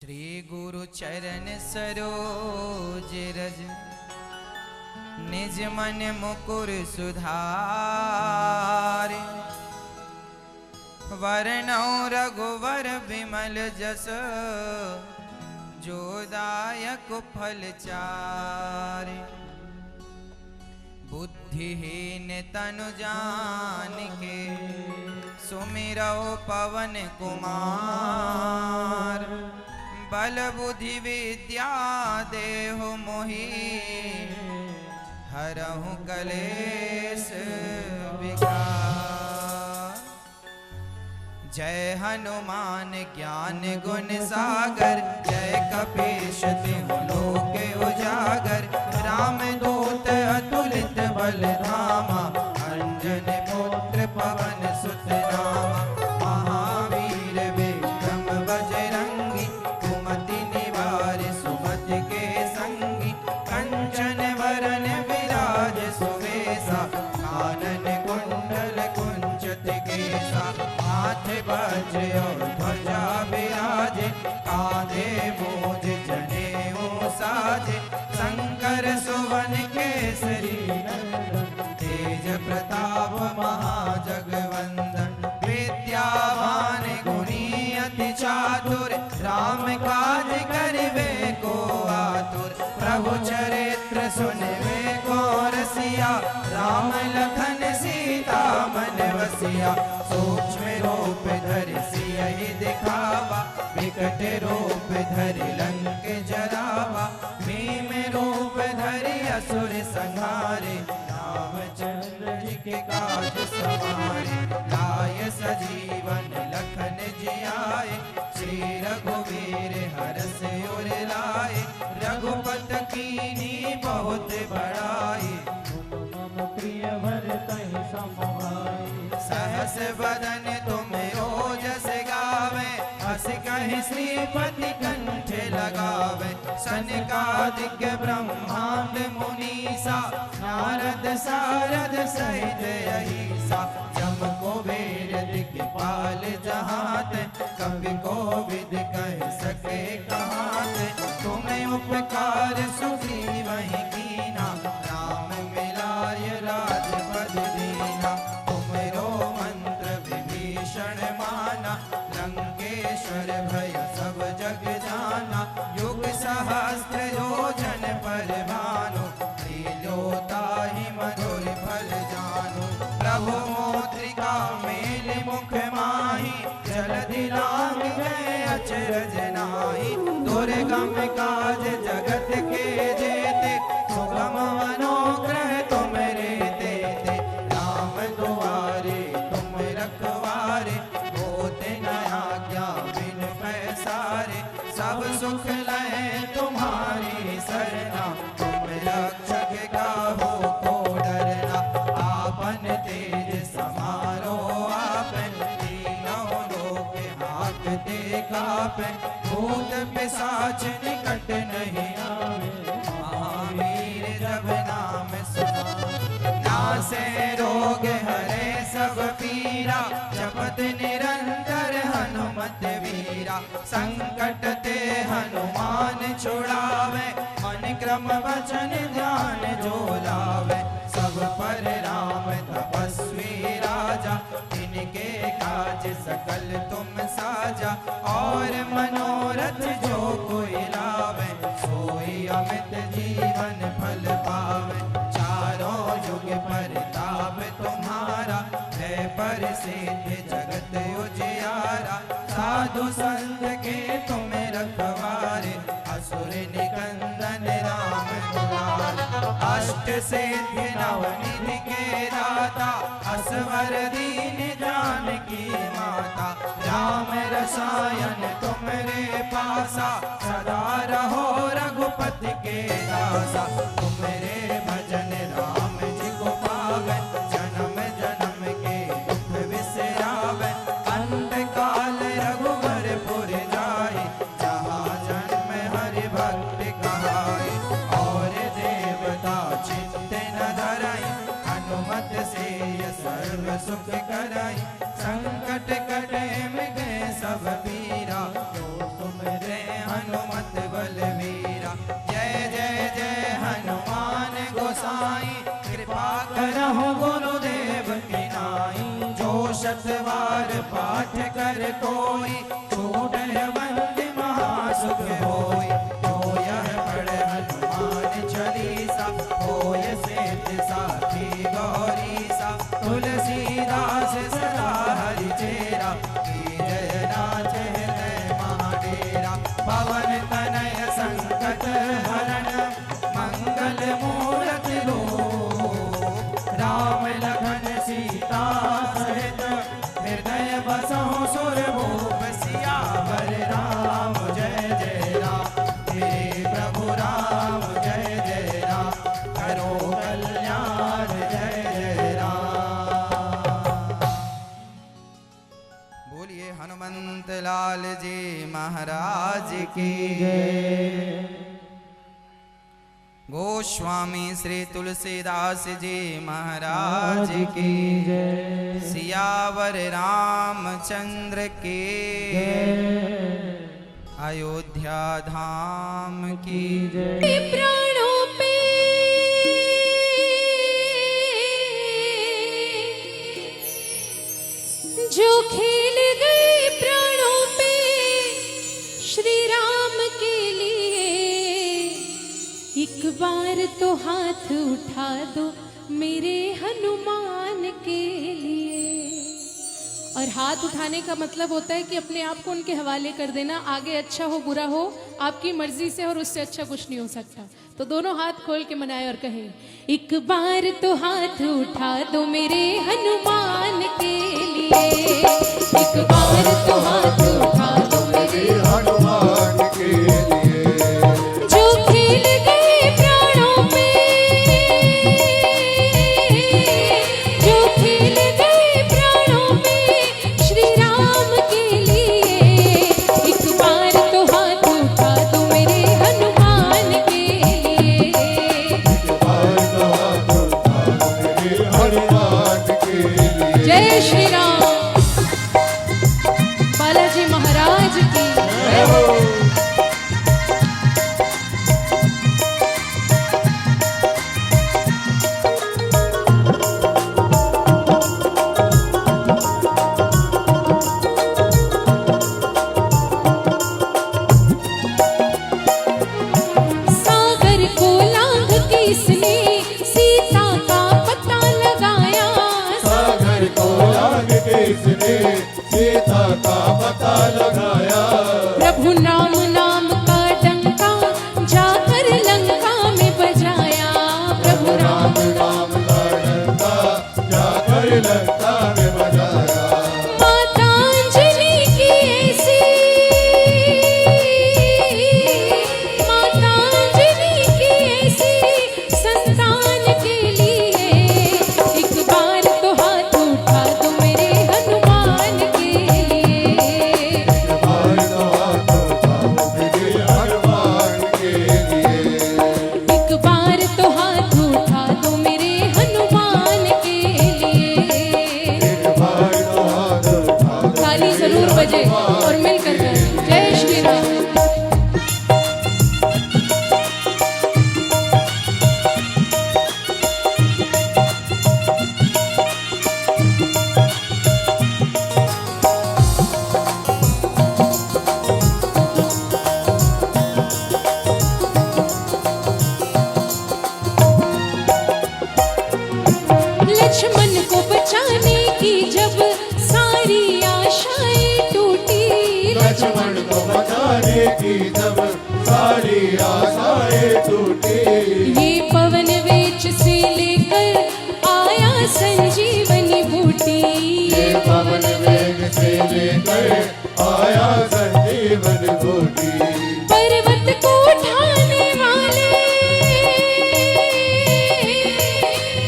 श्री गुरु चरण सरोज रज निज मन मुकुर सुधार। वरनौ रघुवर विमल जस जो दायक फल चार। बुद्धिहीन तनु जानिके सुमिरौ पवन कुमार। बल बुद्धि विद्या देहु मोहि हरहु कलेश विकार। जय हनुमान ज्ञान गुण सागर जय कपीश तिहु लोक उजागर। रामदूत अतुलित बल धामा अंजन पुत्र पवन सुत नामा। महावीर विक्रम बजरंगी कुमति निवार सुमति के संगी। कंचन वरन विराज सुवेशा कानन कुंडल कुंचित केसा। हाथ वज्र और ध्वजा विराजे कांधे मूज जनेऊ साजे। शंकर सुवन केसरी तेज प्रताप महाजगवंदन। विद्यावान गुणी अति चातुर राम काज करिबे को आतुर। प्रभु चरित्र सुनबे को रसिया राम लखन सीता मन बसिया। सूक्ष्म रूप धरि सियहि दिखावा विकट रूप धरि लंक जरावा। भीम रूप धरि असुर संहारे रामचंद्र जी के काज सवारे। लाय सजीवन लखन जियाए श्री रघुवीर हरष उर लाए। रघुपत कीनी बहुत बड़ाई मम प्रिय भरतहि सम भाई। सहस बदन तुम ओजस गावे हस कहि श्रीपति कंठ लगावे। सनकादिक ब्रह्मांड मुनीसा नारद सारद सहित अहिसा। जम कुबेर दिखपाल जहात कवि कोविद कह सके कहात। तुम्हें उपकार सुग्रीवहि कीना राम मिलाय राजपद दीना। तुमरो मंत्र विभीषण माना लंकेश्वर भय सब जग जाना। युग सहस्त्र योजन पर भानु लील्योताहि मधुर फल जानु। प्रभु मोद्रिका मेल मुख माहि जलधि लांघ गए अचरज नाहि। दुर्गम काज जगत के जेते सुगम मनोग्रह तुमरे तेते। राम दुआरे तुम रखवारे होते न आज्ञा बिन पैसारे। सब सुख लहे तुम्हारी सरना तुम रक्षक काहू को डरना। आपन तेज समारो आपन तीनों लोक हांकते कापे। भूत पिशाच निकट नहीं आवे महावीर जब नाम सुनावे। नासे रोग हरे सब पीरा जपत निरंतर हनुमत वीरा। संकट ते हनुमान छुड़ावे मन क्रम वचन ध्यान जो लावे। सब पर राम तपस्वी राजा इनके काज सकल तुम साजा। और मनोरथ जो कोई लावे सोई अमित जीवन फल पावे। चारों युग परताप तुम्हारा है प्रसिद्ध जगत उजियारा। साधु संत के तुम रखवारे असुर निकंदन राम दुलारे। अष्ट सिद्धि नवनिधि के दाता असवर दीन जानकी माता। राम रसायन तुमरे पासा सदा रहो रघुपति के दासा। तुमरे भजन राम जी को पावे जन्म जन्म के दुख बिसरावे। अंत काल रघुवर पुर जाए जहाँ जन्म हरि भक्त कहाए। और देवता चित्त न धराई हनुमत से सर्व सुख कराई। संकट कटे में गए सब पीरा जो तुम जय हनुमत बलवीरा। जय जय जय हनुमान गोसाई, कृपा करहु गुरुदेव की नाई। जो शतवार पाठ कर कोई, छूटह बंदी महासुख होई। जो यह पढ़े हनुमान चालीसा, होय सिद्धि साखी गौरीसा। तुलसीदास सदा हरि चेरा, की जय नाचे हृदय महाडेरा। पवन तनय संकट हरण, मंगल मूरति रूप। राम लखन सीता सहित, हृदय बसहु सुरभूप। सियावर राम जय जय राम, मेरे प्रभु राम जय जय राम। करो कल्याण जय जय राम। बोलिए हनुमंत लाल जी महाराज की जय। गोस्वामी श्री तुलसीदास जी महाराज की जय। सियावर रामचंद्र की जय। अयोध्या धाम की जय। प्राणों पे जो खेल गए, प्राणों पे श्री राम के लिए, एक बार तो हाथ उठा दो मेरे हनुमान के लिए। और हाथ उठाने का मतलब होता है कि अपने आप को उनके हवाले कर देना। आगे अच्छा हो बुरा हो आपकी मर्जी से, और उससे अच्छा कुछ नहीं हो सकता। तो दोनों हाथ खोल के मनाए और कहे, एक बार तो हाथ उठा दो मेरे हनुमान के लिए। एक बार तो हाथ उठा दो मेरे हनुमान के लिए। जो खेल गए प्राणों पे, जो खेल गए प्राणों पे श्री राम के लिए। एक बार तो हाथ उठा दो मेरे हनुमान के लिए। हनुमान के लिए। जय श्री राम। बालाजी महाराज की जय हो। सागर को लांघ के इसने सीता का पता लगाया। सागर को लांघ के इसने सीता का पता लगाया। प्रभु नाम नाम का डंका जाकर लंका में बजाया। प्रभु राम नाम का डंका जाकर लंका में बजाया। माता अंजलि की ऐसी, माता अंजलि की ऐसी संतान के लिए। एक बार तो हाथ उठा दो मेरे हनुमान के लिए। हनुमान के लिए। एक बार तो हाथ उठा दो मेरे हनुमान के लिए। ताली जरूर बजे और मिलकर गाएं, जय श्री राम। लक्ष्मण को बचाने की जब सारी आशाएं टूटी। लक्ष्मण को बचाने की जब सारी आशाएं टूटी। ये पवन वेच से लेकर आया संजीवनी बूटी। ये पवन वेग से लेकर आया संजीवन बूटी। पर्वत को उठाने वाले,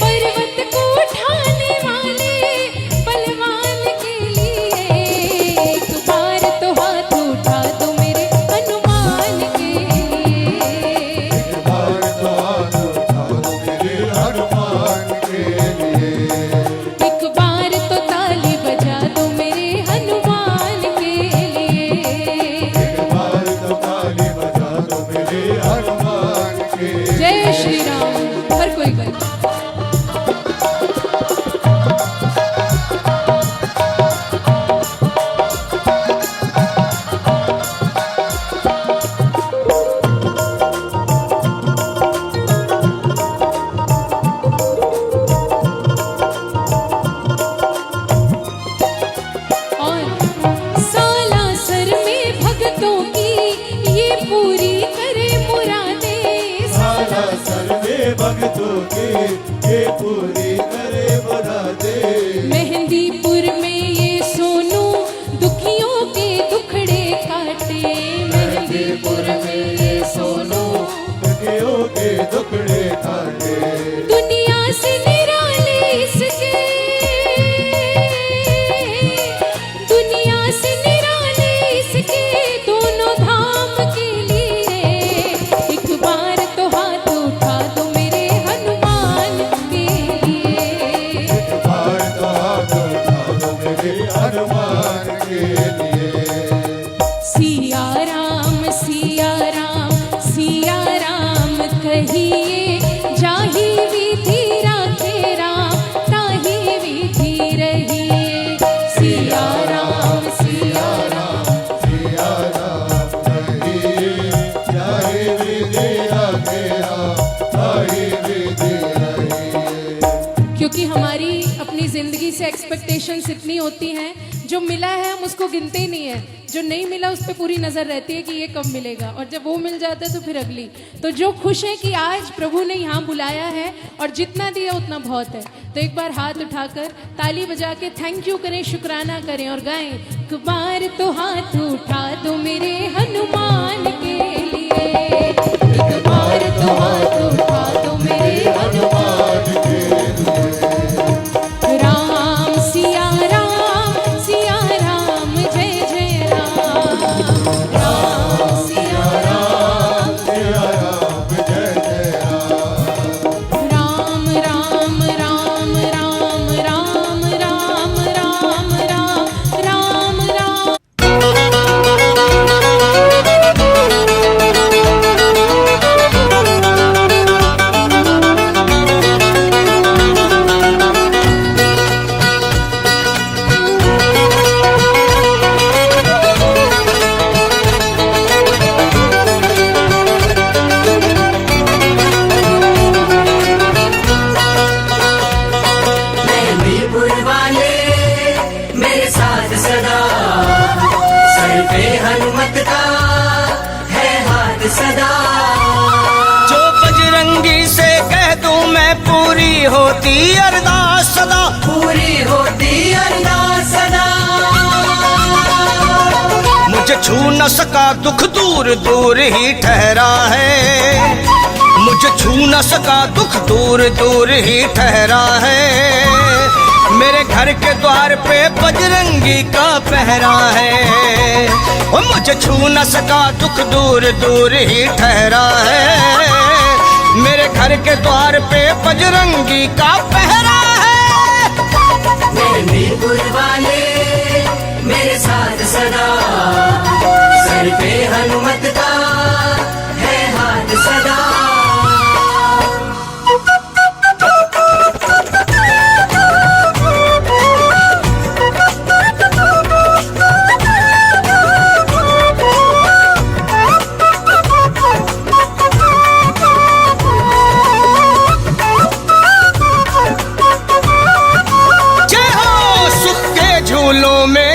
पर्वत को उठाने वाले बलवान के लिए। एक बार तो हाथ उठा दो मेरे हनुमान के लिए। बार तो हाथ उठा दो मेरे हनुमान के लिए। एक बार तो ताली बजा दो मेरे हनुमान के लिए। बार भक्तों की ये पूरी करे मुरादे। मेहंदीपुर में ये सोनू दुखियों के दुखड़े काटे। मेहंदीपुर में ये सोनू दुखियों के दुखड़े काटे। दुनिया से निराले इसके, दुनिया से निराले इसके दोनों धाम के लिए। एक बार तो हाथ उठा दो मेरे हनुमान के लिए। एक बार तो हाथ उठा दो मेरे हनुमान के लिए। सिया राम सिया राम सिया राम कहिए, जाहि विधि राखे राम ताहि विधि रहिए। सिया राम सिया राम। सिया राम कहिए, जाहि विधि राखे राम ताहि विधि रहिए। क्योंकि हमारी अपनी जिंदगी से एक्सपेक्टेशंस इतनी होती हैं, जो मिला है हम उसको गिनते ही नहीं है, जो नहीं मिला उस पर पूरी नज़र रहती है कि ये कब मिलेगा, और जब वो मिल जाता है तो फिर अगली। तो जो खुश है कि आज प्रभु ने यहाँ बुलाया है और जितना दिया उतना बहुत है, तो एक बार हाथ उठाकर ताली बजा के थैंक यू करें, शुक्राना करें और गाएं, एक बार तो हाथ उठा दो मेरे हनुमान के लिए। एक बार तो हाथ उठा दो मेरे हनुमान के लिए। राम सिया राम जय जय राम। राम सिया राम सिया राम जय जय राम। राम राम राम राम राम राम राम राम राम राम। मेहंदीपुर वाले मेरे साथ सदा, सर पे हनुमत का है हाथ सदा। जो बजरंगी से कह दूं मैं पूरी होती अरदास सदा। पूरी होती अरदास सदा। मुझे छू न सका दुख दूर दूर ही ठहरा है। मुझे छू न सका दुख दूर दूर ही ठहरा है। मेरे घर के द्वार पे बजरंगी का पहरा है। और मुझे छू न सका दुख दूर दूर ही ठहरा है। मेरे घर के द्वार पे बजरंगी का पहरा है। मेहंदीपुर वाले मेरे साथ सदा, सर पे हनुमत का है हाथ सदा।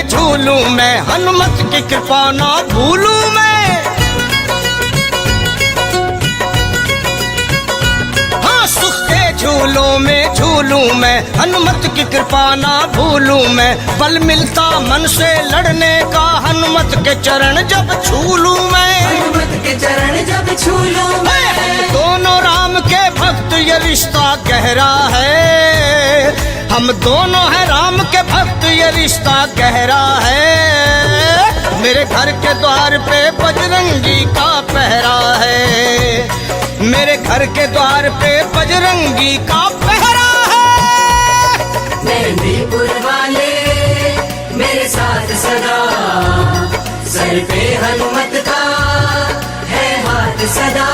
झूलूं मैं हनुमत की कृपा ना भूलूं मैं। हाँ सुख के झूलों में झूलूं मैं, हनुमत की कृपा ना भूलूं मैं। बल मिलता मन से लड़ने का हनुमत के चरण जब छू लूं मैं। हनुमत के चरण जब छू लूं मैं। दोनों राम के भक्त ये रिश्ता गहरा है। हम दोनों हैं राम के भक्त ये रिश्ता गहरा है। मेरे घर के द्वार पे बजरंगी का पहरा है। मेरे घर के द्वार पे बजरंगी का पहरा है। मेहंदीपुर वाले मेरे साथ सदा, सर पे हनुमत का है हाथ सदा।